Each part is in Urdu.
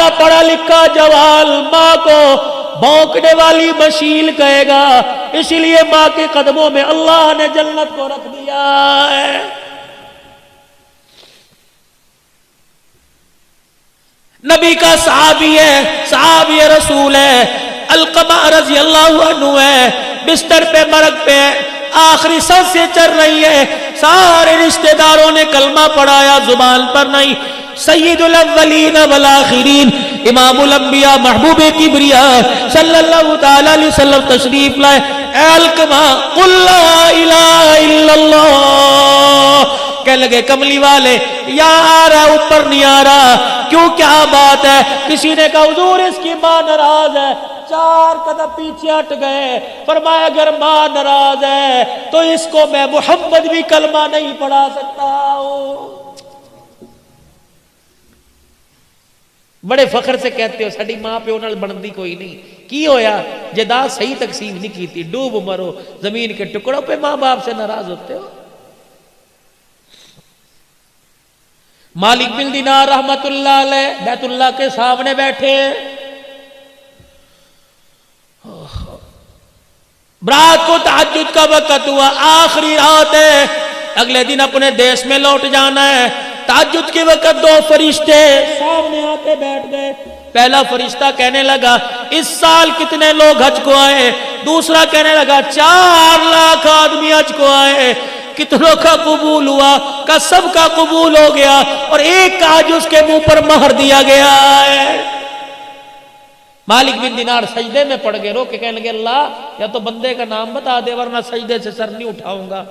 کا پڑھا لکھا جوال ماں کو بھونکنے والی مشیل کہے گا، اس لیے ماں کے قدموں میں اللہ نے جنت کو رکھ دیا ہے۔ نبی کا صحابی ہے، صحابی رسول ہے، علقمہ رضی اللہ عنہ ہے، بستر پہ مرگ پہ آخری سانس سے چل رہی ہے، سارے رشتہ داروں نے کلمہ پڑھایا، زبان پر نہیں۔ سید الاولین والآخرین، امام الانبیاء، محبوب کبریاء صلی اللہ تعالی علیہ وسلم تشریف لائے۔ اے علقمہ قل لا الہ الا اللہ، کہنے لگے کملی والے یہاں آ رہا اوپر نہیں آ رہا، کیوں کیا بات ہے؟ کسی نے کہا حضور اس کی ماں ناراض ہے، 4 قدم پیچھے ہٹ گئے، فرمایا اگر ماں ناراض ہے تو اس کو میں محمد بھی کلمہ نہیں پڑھا سکتا ہوں۔ بڑے فخر سے کہتے ہو ساڈی ماں پیو نال بندی کوئی نہیں، کی ہویا جائیداد صحیح تقسیم نہیں کی تھی، ڈوب مرو زمین کے ٹکڑوں پہ ماں باپ سے ناراض ہوتے ہو۔ مالک بن دینار رحمت اللہ علیہ بیت اللہ کے سامنے بیٹھے، رات کو تہجد کا وقت ہوا، آخری رات ہے، اگلے دن اپنے دیش میں لوٹ جانا ہے۔ تہجد کے وقت 2 فرشتے سامنے آتے بیٹھ گئے۔ پہلا فرشتہ کہنے لگا اس سال کتنے لوگ حج کو آئے؟ دوسرا کہنے لگا 4 لاکھ آدمی حج کو آئے، کتنوں کا قبول ہوا؟ کا سب کا قبول ہو گیا، اور ایک کا حج اس کے منہ پر مہر دیا گیا ہے۔ مالک بن دینار سجدے میں پڑ گئے، رو کے کہنے لگے اللہ یا تو بندے کا نام بتا دے ورنہ سجدے سے سر نہیں اٹھاؤں گا،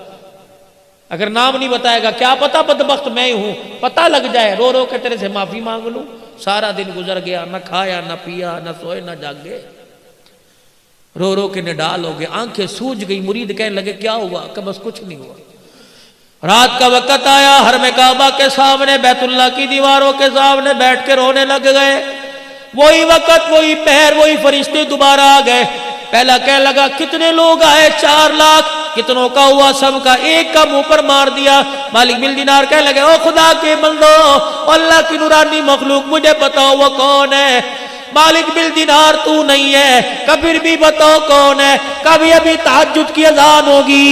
اگر نام نہیں بتائے گا کیا پتا بدبخت میں ہی ہوں، پتہ لگ جائے، رو رو کے تیرے سے معافی مانگ لوں۔ سارا دن گزر گیا، نہ کھایا نہ پیا نہ سوئے نہ جاگے، رو رو کے نڈال ہو گئے، آنکھیں سوج گئی۔ مرید کہنے لگے کیا ہوا؟ کہ بس کچھ نہیں ہوا۔ رات کا وقت آیا، حرم کعبہ کے سامنے بیت اللہ کی دیواروں کے سامنے بیٹھ کے رونے لگ گئے۔ وہی وقت وہی پہر وہی فرشتے دوبارہ آ گئے۔ پہلا کہنے لگا کتنے لوگ آئے؟ 4 لاکھ۔ کتنوں کا ہوا؟ سب کا۔ ایک کا منہ پر مار دیا۔ مالک بن دینار کہنے لگے او خدا کے بندو، اللہ کی نورانی مخلوق مجھے بتاؤ وہ کون ہے؟ مالک بن دینار تو نہیں ہے، کبھی بھی بتاؤ کون ہے؟ کبھی ابھی تہجد کی اذان ہوگی،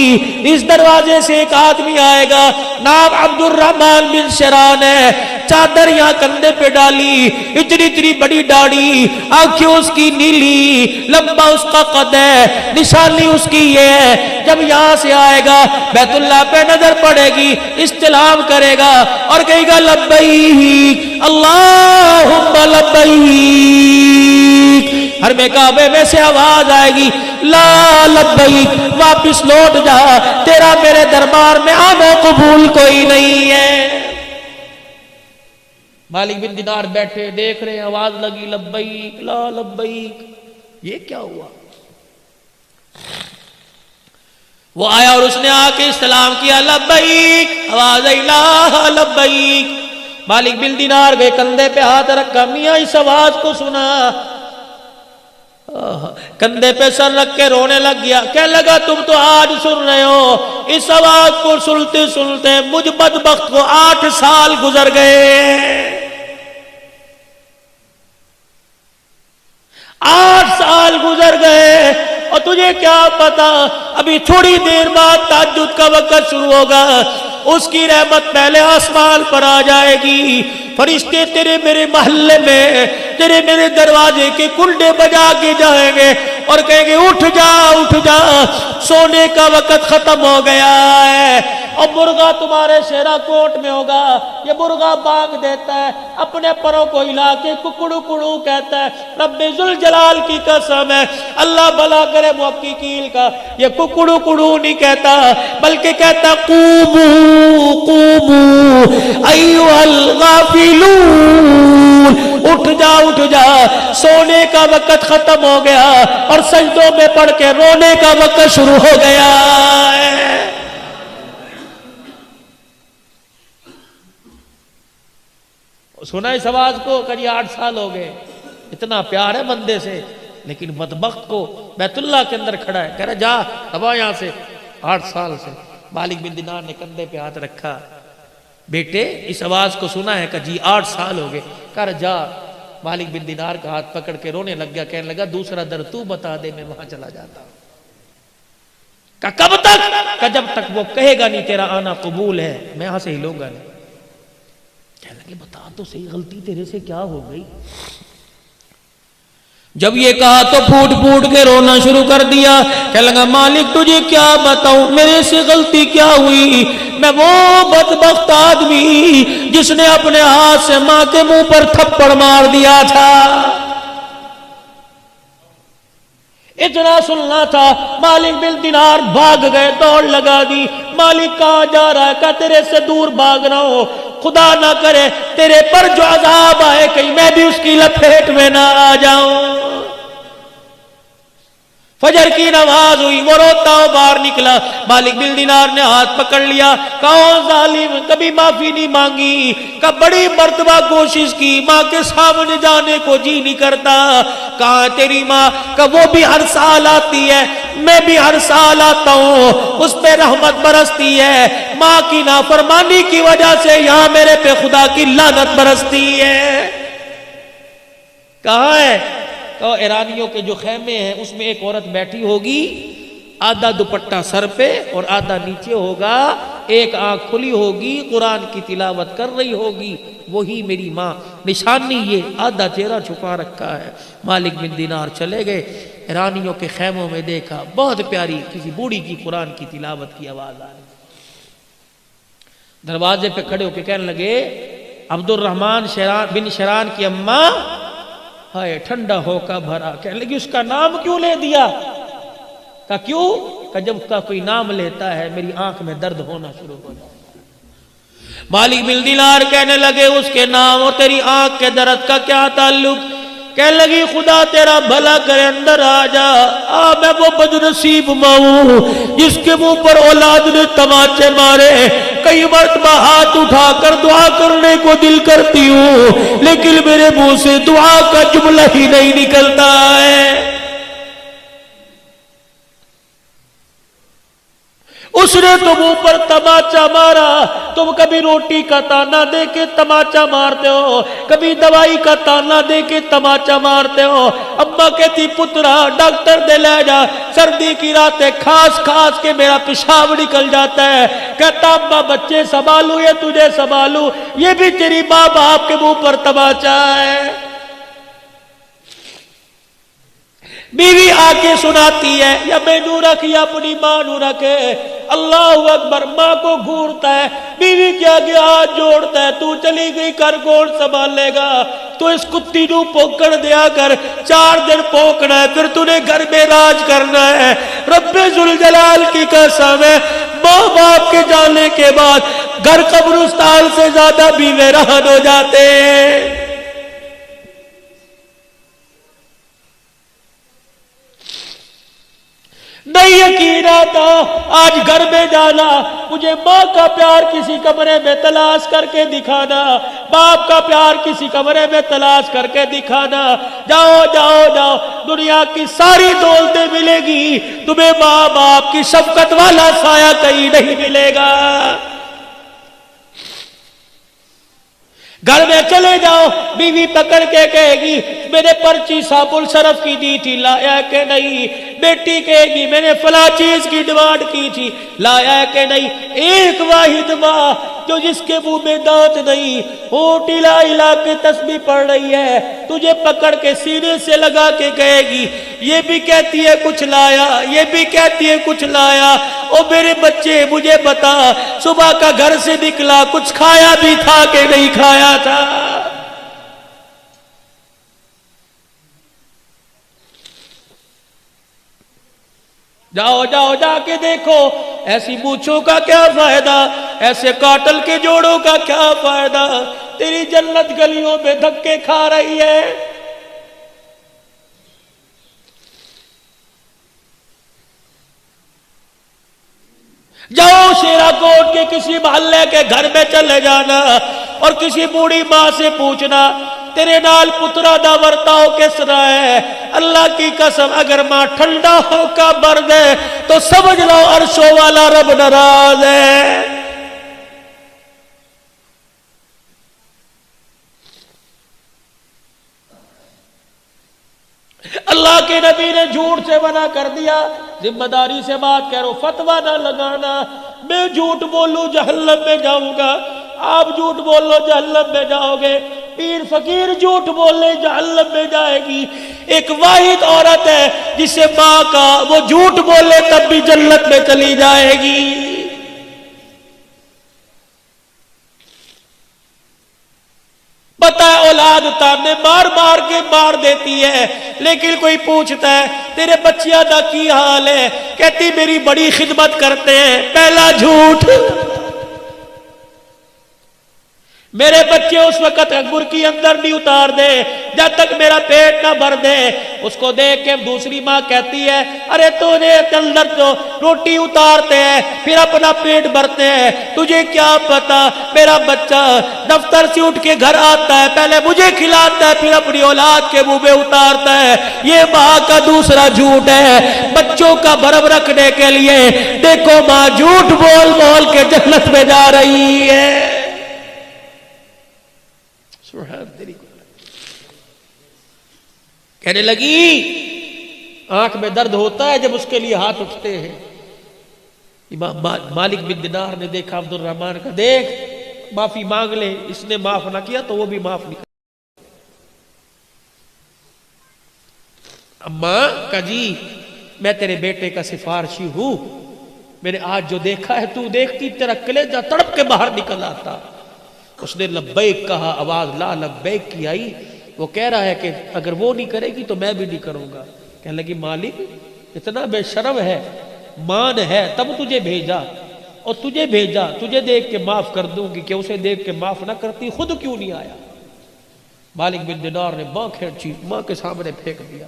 اس دروازے سے ایک آدمی آئے گا، نام عبد الرحمن بن شران ہے، چادر یہاں کندھے پہ ڈالی، اتنی اتنی بڑی داڑھی، آنکھیں اس کی نیلی، لمبا اس کا قد ہے، نشانی اس کی یہ ہے، جب یہاں سے آئے گا بیت اللہ پہ نظر پڑے گی، استلام کرے گا اور کہے گا لبیک اللہم لبیک۔ حرم کعبے میں سے آواز آئے گی لا لبیک، واپس لوٹ جا، تیرا میرے دربار میں آنا قبول کوئی نہیں ہے۔ مالک بن دینار بیٹھے دیکھ رہے ہیں، آواز لگی لبیک لا لبیک، یہ کیا ہوا؟ وہ آیا اور اس نے آ کے استلام کیا لبیک، آواز آئی لا لبیک۔ مالک بن دینار گئے، کندھے پہ ہاتھ رکھا، میاں اس آواز کو سنا، کندھے پہ سر رکھ کے رونے لگ گیا، کہنے لگا تم تو آج سن رہے ہو، اس آواز کو سنتے سنتے مجھ بدبخت کو 8 سال گزر گئے۔ 8 سال گزر گئے، اور تجھے کیا پتا ابھی تھوڑی دیر بعد تہجد کا وقت شروع ہوگا، اس کی رحمت پہلے آسمان پر آ جائے گی، فرشتے تیرے میرے محلے میں تیرے میرے دروازے کے کنڈے بجا کے جائیں گے اور کہیں گے اٹھ جا اٹھ جا، سونے کا وقت ختم ہو گیا ہے۔ اور مرغا تمہارے شیرا کوٹ میں ہوگا، یہ مرغا بانگ دیتا ہے، اپنے پروں کو ہلا کے ککڑو کڑو کہتا ہے، رب ذوالجلال کی قسم ہے، اللہ بھلا کرے محققین کا، یہ ککڑو کڑو نہیں کہتا بلکہ کہتا قومو قومو ایھا الغافلون، اٹھ جا، سونے کا وقت ختم ہو گیا اور سجدوں میں پڑھ کے رونے کا وقت شروع ہو گیا ہے۔ سنا اس آواز کو کہ 8 سال ہو گئے، اتنا پیار ہے بندے سے، لیکن بدبخت کو بیت اللہ کے اندر کھڑا ہے، کہہ رہا جا دبا یہاں سے، 8 سال سے۔ مالک بن دینار نے کندھے پہ ہاتھ رکھا، بیٹے اس آواز کو سنا ہے کہ جی 8 سال ہو گئے، کہہ رہا جا مالک بن دینار کا ہاتھ پکڑ کے رونے لگ گیا، کہنے لگا دوسرا در تو بتا دے میں وہاں چلا جاتا ہوں۔ کہا کب تک؟ کہا جب تک وہ کہے گا نہیں تیرا آنا قبول ہے، میں یہاں سے ہلوں گا نہیں۔ کہنے لگے بتا تو صحیح غلطی تیرے سے کیا ہو گئی؟ جب یہ کہا تو پھوٹ پھوٹ کے رونا شروع کر دیا، کہنے لگا مالک تجھے کیا بتاؤں میرے سے غلطی کیا ہوئی؟ میں وہ بدبخت آدمی جس نے اپنے ہاتھ سے ماں کے منہ پر تھپڑ مار دیا تھا۔ اتنا سننا تھا، مالک بن دینار بھاگ گئے، دوڑ لگا دی۔ مالک کہاں جا رہا ہے؟ کہا تیرے سے دور بھاگ رہا ہوں، خدا نہ کرے تیرے پر جو عذاب آئے کہیں میں بھی اس کی لپیٹ میں نہ آ جاؤں۔ فجر کی نماز ہوئی، وہ روتا ہو باہر نکلا، مالک بن دینار نے ہاتھ پکڑ لیا، کہا ظالم کبھی معافی نہیں مانگی، کہا بڑی مرتبہ کوشش کی، ماں کے سامنے جانے کو جی نہیں کرتا۔ کہا تیری ماں؟ کہا وہ بھی ہر سال آتی ہے، میں بھی ہر سال آتا ہوں، اس پہ رحمت برستی ہے، ماں کی نافرمانی کی وجہ سے یہاں میرے پہ خدا کی لعنت برستی ہے۔ کہاں ہے؟ ایرانیوں کے جو خیمے ہیں اس میں ایک عورت بیٹھی ہوگی، آدھا دوپٹہ سر پہ اور آدھا نیچے ہوگا، ایک آنکھ کھلی ہوگی، قرآن کی تلاوت کر رہی ہوگی، وہی میری ماں۔ نشانی یہ آدھا چہرہ چھپا رکھا ہے۔ مالک بن دینار چلے گئے، ایرانیوں کے خیموں میں دیکھا بہت پیاری کسی بوڑھی کی قرآن کی تلاوت کی آواز آ رہی۔ دروازے پہ کھڑے ہو کے کہنے لگے عبد الرحمن بن شران کی اماں، ہائے ٹھنڈا ہو کا بھرا۔ کہنے لگی اس کا نام کیوں لے دیا؟ کہا کیوں؟ کہا جب کا کوئی نام لیتا ہے میری آنکھ میں درد ہونا شروع ہو جاتا ہے۔ مالک بن دینار کہنے لگے اس کے نام اور تیری آنکھ کے درد کا کیا تعلق؟ کہنے لگی خدا تیرا بھلا کرے اندر آ جا، میں وہ بدنصیب ماں ہوں جس کے منہ پر اولاد نے تماچے مارے، کئی مرتبہ ہاتھ اٹھا کر دعا کرنے کو دل کرتی ہوں لیکن میرے منہ سے دعا کا جملہ ہی نہیں نکلتا ہے۔ اس نے تو منہ پر تماچا مارا، تم کبھی روٹی کا تانا دے کے تماچا مارتے ہو، کبھی دوائی کا تانا دے کے تماچا مارتے ہو۔ اماں کہتی پترا ڈاکٹر دے لے جا، سردی کی راتیں کھاس کھاس کے میرا پیشاب نکل جاتا ہے۔ کہتا اماں بچے سنبھالوں یا تجھے سنبھالوں؟ یہ بھی تیری ماں باپ کے منہ پر تماچا ہے۔ بیوی آ کے سناتی ہے یا میں نو رکھ یا اپنی ماں نو رکھے، اللہ اکبر، ماں کو گھورتا ہے، بیوی کے آگے ہاتھ جوڑتا ہے، تو چلی گئی کر کون سنبھالے گا؟ تو اس کتی نو پوکڑ دیا کر، 4 دن پوکنا ہے پھر تو نے گھر میں راج کرنا ہے۔ رب ذوالجلال کی قسم ہے، ماں باپ کے جانے کے بعد گھر قبرستان سے زیادہ بھی ویران ہو جاتے ہیں۔ نہیں یقین آتا آج گھر میں جانا، مجھے ماں کا پیار کسی کمرے میں تلاش کر کے دکھانا، باپ کا پیار کسی کمرے میں تلاش کر کے دکھانا۔ جاؤ جاؤ جاؤ، دنیا کی ساری دولتیں ملے گی، تمہیں ماں باپ کی شفقت والا سایہ کہیں نہیں ملے گا۔ گھر میں چلے جاؤ، بیوی پکڑ کے کہے گی میں نے پرچی صابن صرف کی دی تھی، لایا کہ نہیں؟ بیٹی کہے گی میں نے فلاں چیز کی ڈیمانڈ کی تھی، لایا کہ نہیں؟ ایک واحد ماں جو جس کے منہ میں دانت نہیں، ہونٹ ہلا ہلا کے تسبیح پڑھ رہی ہے، تجھے پکڑ کے سینے سے لگا کے کہے گی یہ بھی کہتی ہے کچھ لایا، یہ بھی کہتی ہے کچھ لایا۔ او میرے بچے مجھے بتا، صبح کا گھر سے نکلا کچھ کھایا بھی تھا کہ نہیں کھایا تھا؟ جاؤ جاؤ جا کے دیکھو، ایسی مونچھوں کا کیا فائدہ، ایسے کاٹل کے جوڑوں کا کیا فائدہ، تیری جنت گلیوں میں دھکے کھا رہی ہے۔ جاؤ شیرا کوٹ کے کسی محلے کے گھر میں چلے جانا اور کسی بوڑھی ماں سے پوچھنا تیرے نال پترا دا ورتاؤ کس طرح ہے؟ اللہ کی قسم اگر ماں ٹھنڈا ہو کا برد ہے تو سمجھ لو عرشوں والا رب ناراض ہے۔ کے نبی نے جھوٹ سے منع کر دیا. ذمہ داری سے بات کہہ رہا ہوں, فتویٰ نہ لگانا. میں جھوٹ بولوں جہنم میں جاؤں گا, آپ جھوٹ بولو جہنم میں جاؤ گے. پیر فقیر جھوٹ بولے جہنم میں جائے گی. ایک واحد عورت ہے جسے ماں کا وہ جھوٹ بولے تب بھی جنت میں چلی جائے گی. پتہ ہے اولاد تانے مار مار کے مار دیتی ہے, لیکن کوئی پوچھتا ہے تیرے بچیاں دا کی حال ہے, کہتی میری بڑی خدمت کرتے ہیں. پہلا جھوٹ. میرے بچے اس وقت برکی اندر نہیں اتار دے جب تک میرا پیٹ نہ بھر دے. اس کو دیکھ کے دوسری ماں کہتی ہے ارے تجھے اندر تو روٹی اتارتے ہیں پھر اپنا پیٹ بھرتے ہیں, تجھے کیا پتا میرا بچہ دفتر سے اٹھ کے گھر آتا ہے پہلے مجھے کھلاتا ہے پھر اپنی اولاد کے منہ میں اتارتا ہے. یہ ماں کا دوسرا جھوٹ ہے بچوں کا بھرم رکھنے کے لیے. دیکھو ماں جھوٹ بول بول کے جنت میں جا رہی ہے. کہنے لگی آنکھ میں درد ہوتا ہے جب اس کے لیے ہاتھ اٹھتے ہیں. امام مالک بن دینار نے دیکھا عبد الرحمن کا, دیکھ معافی مانگ لے, اس نے معاف نہ کیا تو وہ بھی معاف نہیں کر. اماں کا جی میں تیرے بیٹے کا سفارشی ہوں, میں نے آج جو دیکھا ہے تو دیکھتی تیرا کلیجہ تڑپ کے باہر نکل آتا. اس نے لبیک کہا, آواز لا لبیک کی آئی. وہ کہہ رہا ہے کہ اگر وہ نہیں کرے گی تو میں بھی نہیں کروں گا. کہنے لگی مالک اتنا بے شرم ہے, مان ہے تب تجھے بھیجا, اور تجھے بھیجا تجھے دیکھ کے معاف کر دوں گی, کہ اسے دیکھ کے معاف نہ کرتی خود کیوں نہیں آیا. مالک بن دینار نے ماں کھینچی, ماں کے سامنے پھینک دیا.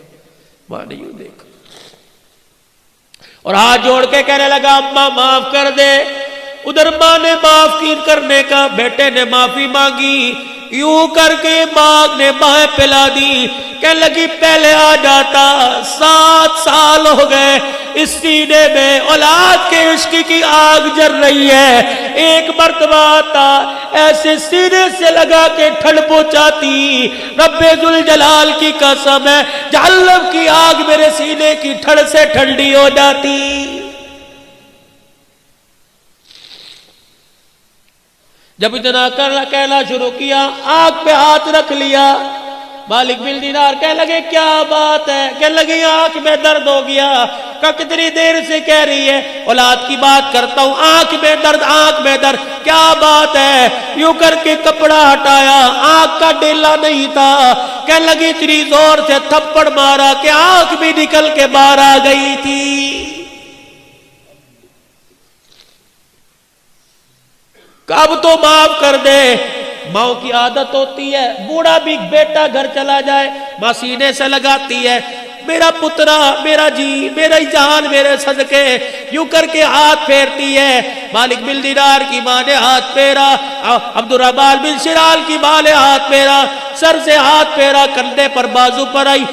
ماں نے یوں دیکھا اور ہاتھ جوڑ کے کہنے لگا اماں معاف کر دے. ادھر ماں نے معاف کی کرنے کا, بیٹے نے معافی مانگی, یوں کر کے ماں نے بائیں پلا دی. کہنے لگی پہلے آ جاتا, 7 سال ہو گئے اس سینے میں اولاد کے عشق کی آگ جل رہی ہے. ایک مرتبہ آتا ایسے سینے سے لگا کے ٹھنڈ پہنچاتی. رب ذوالجلال کی قسم ہے جہنم کی آگ میرے سینے کی ٹھنڈ سے ٹھنڈی ہو جاتی. جب اتنا کہنا شروع کیا آنکھ پہ ہاتھ رکھ لیا. مالک بن دینار کہنے لگے کیا بات ہے, کہنے لگے آنکھ میں درد ہو گیا. کہ کتنی دیر سے کہہ رہی ہے اولاد کی بات کرتا ہوں, آنکھ میں درد آنکھ میں درد, کیا بات ہے. یوں کر کے کپڑا ہٹایا, آنکھ کا ڈیلا نہیں تھا. کہنے لگی اتنی زور سے تھپڑ مارا کہ آنکھ بھی نکل کے باہر آ گئی تھی. اب تو معاف کر دے. ماں کی عادت ہوتی ہے بوڑھا بھی بیٹا گھر چلا جائے ماں سینے سے لگاتی ہے میرا پترا میرا جی میرا جان میرے صدقے, یوں کر کے ہاتھ پھیرتی ہے. مالک بن دینار کی ماں نے ہاتھ پھیرا, عبد الرحمن بن شرال کی ماں نے ہاتھ پھیرا, سر سے ہاتھ پھیرا, کندھے پر بازو پر آئی.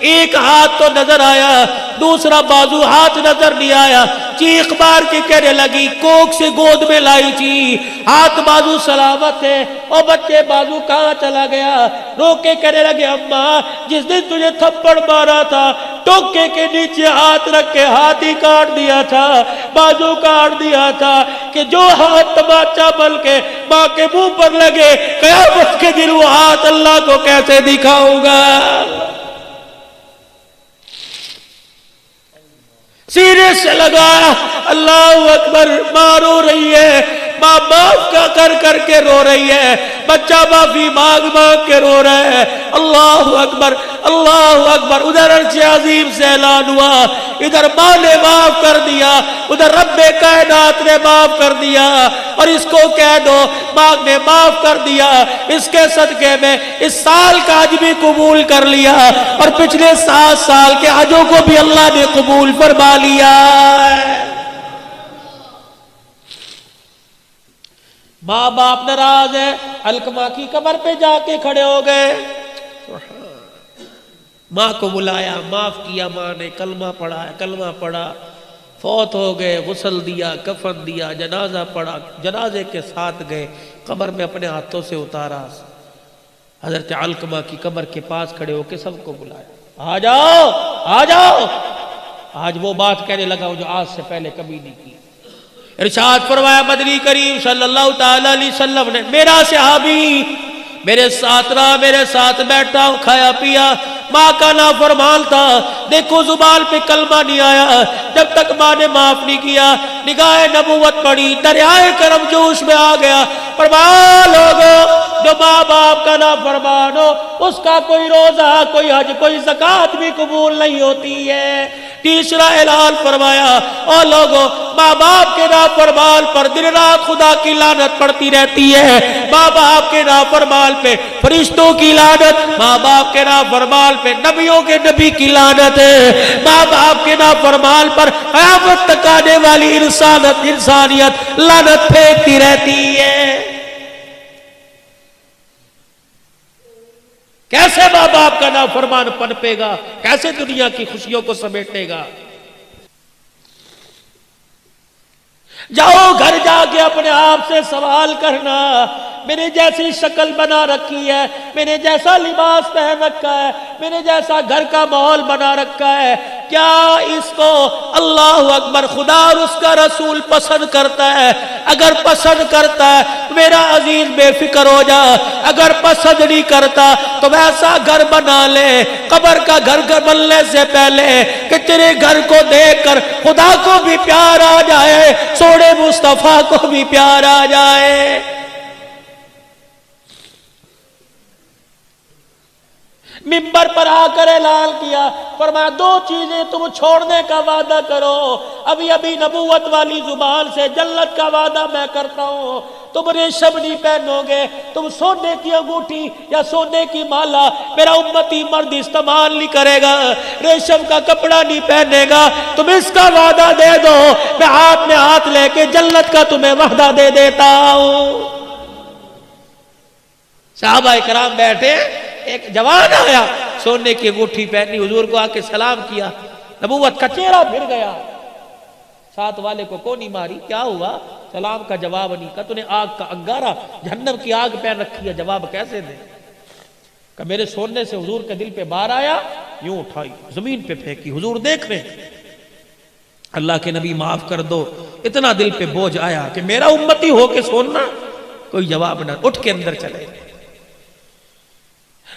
ایک ہاتھ تو نظر آیا, دوسرا بازو ہاتھ نظر نہیں آیا. چیخ مار کے کہنے لگی کوک سے گود میں لائی تھی, ہاتھ بازو سلامت ہے, اور بچے بازو کہاں چلا گیا. رو کے کہنے لگے اماں جس دن تجھے تھپڑ مارا تھا ٹوکے کے نیچے ہاتھ رکھ کے ہاتھ ہی کاٹ دیا تھا, بازو کاٹ دیا تھا, کہ جو ہاتھ تماچا بل کے ماں کے منہ پر لگے قیامت کے دن وہ ہاتھ اللہ کو کیسے دکھاؤں گا. سینے سے لگایا, اللہ اکبر. ماں رو رہی ہے, ماں معاف کا کر کے رو رہی ہے, بچہ معافی مانگ مانگ کے رو رہا ہے. اللہ اکبر اللہ اکبر. ادھر عرش عظیم سے اعلان ہوا, ادھر ماں نے معاف کر دیا, ادھر رب کائنات نے معاف کر دیا. اور اس کو کہہ دو ماں نے معاف کر دیا, اس کے صدقے میں اس سال کا حج بھی قبول کر لیا, اور پچھلے 7 سال کے حجوں کو بھی اللہ نے قبول فرما لیا. ماں باپ ناراض ہے, علقمہ کی قبر پہ جا کے کھڑے ہو گئے, ماں کو بلایا, معاف کیا. ماں نے کلمہ پڑھا, کلمہ پڑھا, فوت ہو گئے, غسل دیا, کفن دیا, جنازہ پڑھا, جنازے کے ساتھ گئے, قبر میں اپنے ہاتھوں سے اتارا. حضرت علقمہ کی قبر کے پاس کھڑے ہو کے سب کو بلایا. آ جاؤ آ جاؤ. آج وہ بات کہنے لگا جو آج سے پہلے کبھی نہیں کی. ارشاد فرمایا مدنی کریم صلی اللہ تعالی علیہ وسلم نے میرا صحابی میرے ساتھ رہا, میرے ساتھ بیٹھا, کھایا پیا, ماں کا نافرمان تھا, دیکھو زبان پہ کلمہ نہیں آیا جب تک ماں نے معاف نہیں کیا. نگاہ نبوت پڑی, دریائے کرم جوش میں آ گیا. فرمایا لوگوں جو ماں باپ کا نافرمان ہو اس کا کوئی روزہ, کوئی حج, کوئی زکوٰۃ بھی قبول نہیں ہوتی ہے. تیسرا اعلان فرمایا او لوگوں ماں باپ کے نافرمان پر دن رات خدا کی لعنت پڑتی رہتی ہے. ماں باپ کے نافرمان پہ فرشتوں کی لعنت, ماں باپ کے نافرمان پہ نبیوں کے نبی کی لعنت ہے. ماں باپ کے نافرمان پر قیامت تک آنے والی انسانیت لعنت پھینکتی رہتی ہے. کیسے ماں باپ کا نافرمان پنپے گا, کیسے دنیا کی خوشیوں کو سمیٹے گا. جاؤ گھر جا کے اپنے آپ سے سوال کرنا, میں نے جیسی شکل بنا رکھی ہے, میں نے جیسا لباس پہن رکھا ہے, میں نے جیسا گھر کا ماحول بنا رکھا ہے, کیا اس کو اللہ اکبر خدا اور اس کا رسول پسند کرتا ہے؟ اگر پسند کرتا ہے میرا عزیز بے فکر ہو جا, اگر پسند نہیں کرتا تو ویسا گھر بنا لے قبر کا گھر بننے سے پہلے کہ تیرے گھر کو دیکھ کر خدا کو بھی پیار آ جائے, سوڑے مصطفیٰ کو بھی پیار آ جائے. منبر پر آ کر اعلان کیا, فرمایا دو چیزیں تم چھوڑنے کا وعدہ کرو. ابھی ابھی نبوت والی زبان سے جنت کا وعدہ میں کرتا ہوں, تم ریشم نہیں پہنو گے, تم سونے کی انگوٹھی یا سونے کی مالا میرا امتی مرد استعمال نہیں کرے گا, ریشم کا کپڑا نہیں پہنے گا. تم اس کا وعدہ دے دو, میں ہاتھ لے کے جنت کا تمہیں وعدہ دے دیتا ہوں. صحابہ کرام بیٹھے, ایک جوان آیا سونے کی انگوٹھی پہنی, حضور کو آ کے سلام کیا, نبوت کا چہرہ پھر گیا. ساتھ والے کو کونی ماری, کیا ہوا؟ سلام کا جواب نہیں. کہا تو نے آگ کا انگارہ جہنم کی آگ پہن رکھی ہے, جواب کیسے دے؟ کہ میرے سونے سے حضور کے دل پہ بار آیا, یوں اٹھائی زمین پہ پھینکی, حضور دیکھ رہے, اللہ کے نبی معاف کر دو, اتنا دل پہ بوجھ آیا کہ میرا امتی ہو کے سوننا, کوئی جواب نہ, اٹھ کے اندر چلے.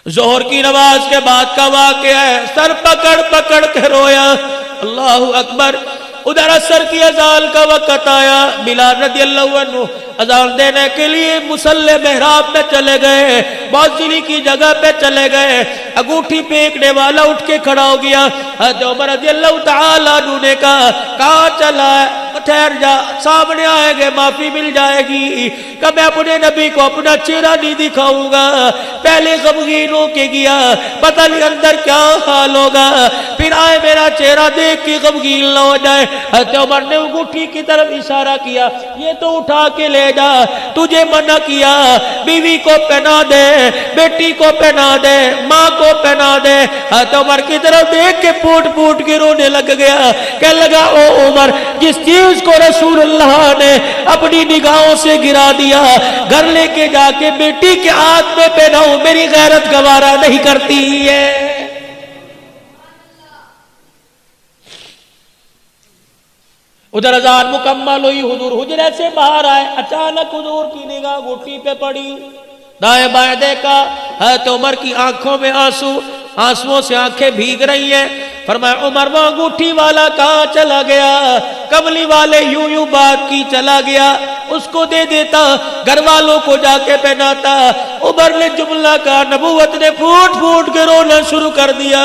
ظہر کی نماز کے بعد کا واقعہ ہے, سر پکڑ پکڑ کے رویا, اللہ اکبر. ادھر عصر کی اذان کا وقت آیا, بلال رضی اللہ عنہ اذان دینے کے لیے مصلی محراب میں چلے گئے, مؤذنی کی جگہ پہ چلے گئے. انگوٹھی پھینکنے والا اٹھ کے کھڑا ہو گیا. حضرت عمر رضی اللہ تعالیٰ عنہ نے کہا چلا ہے, ٹھہر جا, سامنے آئیں گے معافی مل جائے گی. کہ میں اپنے نبی کو اپنا چہرہ نہیں دکھاؤں گا, پہلے غمگین ہو کے گیا, پتہ نہیں اندر کیا حال ہوگا, پھر آئے میرا چہرہ دیکھ کے غمگین نہ ہو جائے. حضرت عمر نے انگوٹھی کی طرف اشارہ کیا, یہ تو اٹھا کے لے جا, تجھے منع کیا, بیوی کو پہنا دے, بیٹی کو پہنا دے, ماں کو پہنا دے. حضرت عمر کی طرف دیکھ کے پھوٹ پھوٹ کے رونے لگ گیا, کہنے لگا او عمر, جس چیز کو رسول اللہ نے اپنی نگاہوں سے گرا دیا, گھر لے کے جا کے بیٹی کے ہاتھ میں پہناؤں, میری غیرت گوارا نہیں کرتی ہے. ادھر اذان مکمل ہوئی, حضور حجرے سے باہر آئے, اچانک حضور کی نگاہ گھٹی پہ پڑی, دائیں بائیں دیکھا, حضرت عمر کی آنکھوں میں آنسو, آنسوؤں سے آنکھیں بھیگ رہی ہیں. فرمایا عمر وہ انگوٹھی والا کہاں چلا گیا؟ کملی والے یوں بات کی چلا گیا, اس کو دے دیتا, گھر والوں کو جا کے پہناتا. عمر نے جملہ کہا, نبوت نے پھوٹ پھوٹ کے رونا شروع کر دیا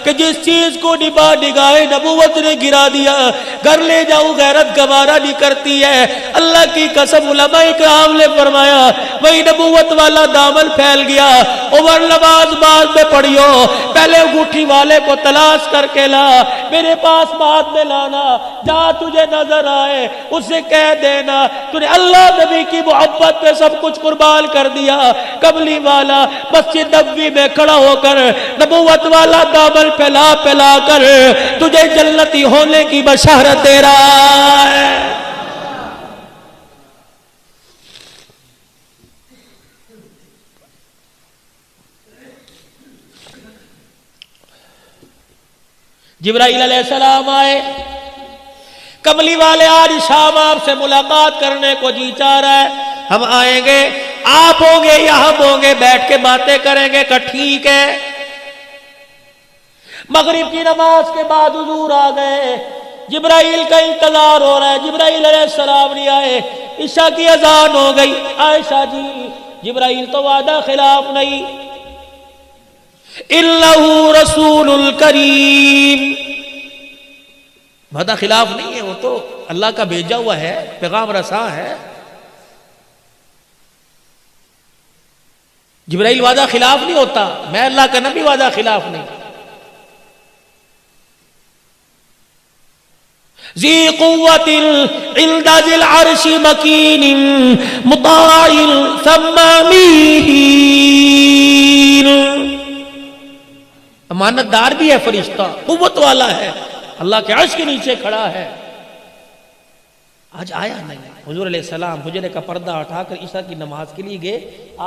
کہ جس چیز کو نگاہ نبوت نے گرا دیا, گھر لے جاؤں غیرت گوارا نہیں کرتی ہے. اللہ کی قسم علماء کرام نے فرمایا وہی نبوت والا دامن پھیل گیا. عمر نماز بعد میں پڑھیو, پہلے انگوٹھی والے کو تلاش کر کے لا, میرے پاس بعد میں لانا, جہاں تجھے نظر آئے اسے کہہ دینا تو نے اللہ نبی کی محبت پہ سب کچھ قربان کر دیا. کملی والا مسجد نبوی میں کھڑا ہو کر نبوت والا دامن پھیلا پھیلا کر تجھے جنتی ہونے کی بشارت دے رہا ہے. جبرائیل علیہ السلام آئے، کملی والے آج شام آپ سے ملاقات کرنے کو جی چاہ رہا ہے، ہم آئیں گے، آپ ہوں گے یا ہم ہوں گے، بیٹھ کے باتیں کریں گے کہ ٹھیک ہے۔ مغرب کی نماز کے بعد حضور آ گئے، جبرائیل کا انتظار ہو رہا ہے، جبرائیل علیہ السلام نہیں آئے، عشاء کی اذان ہو گئی۔ عائشہ جی جبرائیل تو وعدہ خلاف نہیں، اِنَّهُ رَسُولٌ کریم، وعدہ خلاف نہیں ہے، وہ تو اللہ کا بھیجا ہوا ہے، پیغام رساں ہے۔ جبرائیل وعدہ خلاف نہیں ہوتا، میں اللہ کا نبی وعدہ خلاف نہیں۔ ذی قوت عند ذی العرش مکین مطاع ثم امین، امانت دار بھی ہے فرشتہ، قوت والا ہے، اللہ کے عرش کے نیچے کھڑا ہے۔ آج آیا نہیں، حضور علیہ السلام حجرے کا پردہ اٹھا کر عشاء کی نماز کے لیے گئے،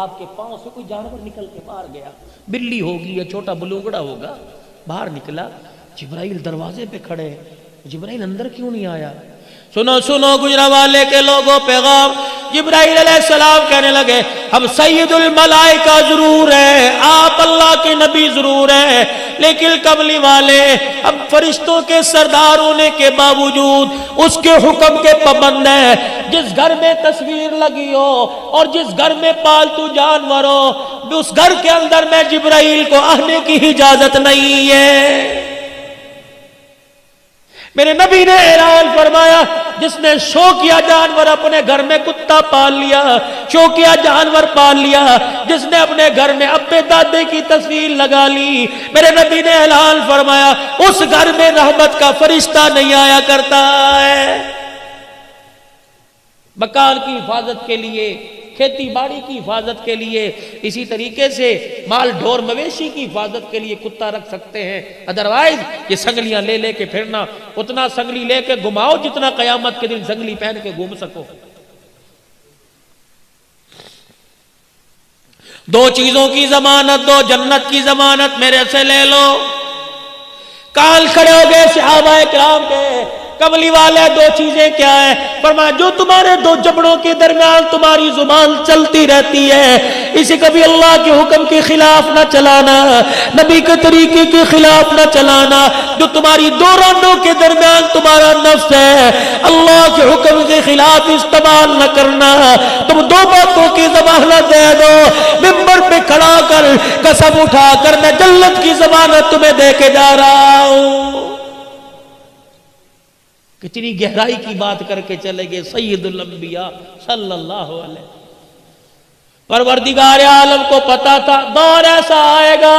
آپ کے پاؤں سے کوئی جانور نکل کے باہر گیا، بلی ہوگی یا چھوٹا بلوگڑا ہوگا، باہر نکلا، جبرائیل دروازے پہ کھڑے، جبرائیل اندر کیوں نہیں آیا؟ سنو سنو گجرانوالے کے لوگوں، پیغام جبرائیل علیہ السلام کہنے لگے، ہم سید الملائکہ ضرور ہیں، آپ اللہ کے نبی ضرور ہیں، لیکن کملی والے ہم فرشتوں کے سردار ہونے کے باوجود اس کے حکم کے پابند ہیں۔ جس گھر میں تصویر لگی ہو اور جس گھر میں پالتو جانور ہو، اس گھر کے اندر میں جبرائیل کو آنے کی اجازت نہیں ہے۔ میرے نبی نے اعلان فرمایا، جس نے شوقیہ جانور اپنے گھر میں کتا پال لیا، شوقیہ جانور پال لیا، جس نے اپنے گھر میں ابے دادے کی تصویر لگا لی، میرے نبی نے اعلان فرمایا اس گھر میں رحمت کا فرشتہ نہیں آیا کرتا ہے۔ مکان کی حفاظت کے لیے، کھیتی باڑی کی حفاظت کے لیے، اسی طریقے سے مال ڈھور مویشی کی حفاظت کے لیے کتا رکھ سکتے ہیں، ادروائز یہ سنگلیاں لے لے کے پھرنا، اتنا سنگلی لے کے گھماؤ جتنا قیامت کے دن سنگلی پہن کے گھوم سکو۔ دو چیزوں کی ضمانت دو، جنت کی ضمانت میرے سے لے لو۔ کال کھڑے ہو گئے صحابہ کرام کے، کملی والے دو چیزیں کیا ہیں؟ فرمایا جو تمہارے دو جبڑوں کے درمیان تمہاری زبان چلتی رہتی ہے، اسے کبھی اللہ کے حکم کے خلاف نہ چلانا، نبی کے طریقے کے خلاف نہ چلانا۔ جو تمہاری دو رانوں کے درمیان تمہارا نفس ہے، اللہ کے حکم کے خلاف استعمال نہ کرنا۔ تم دو باتوں کی ضمانت دے دو، ممبر پہ کھڑا کر قسم اٹھا کر میں جنت کی ضمانت تمہیں دے کے جا رہا ہوں۔ کتنی گہرائی کی بات کر کے چلے گئے سید الانبیاء صلی اللہ علیہ وسلم۔ پروردگار عالم کو پتا تھا دور ایسا آئے گا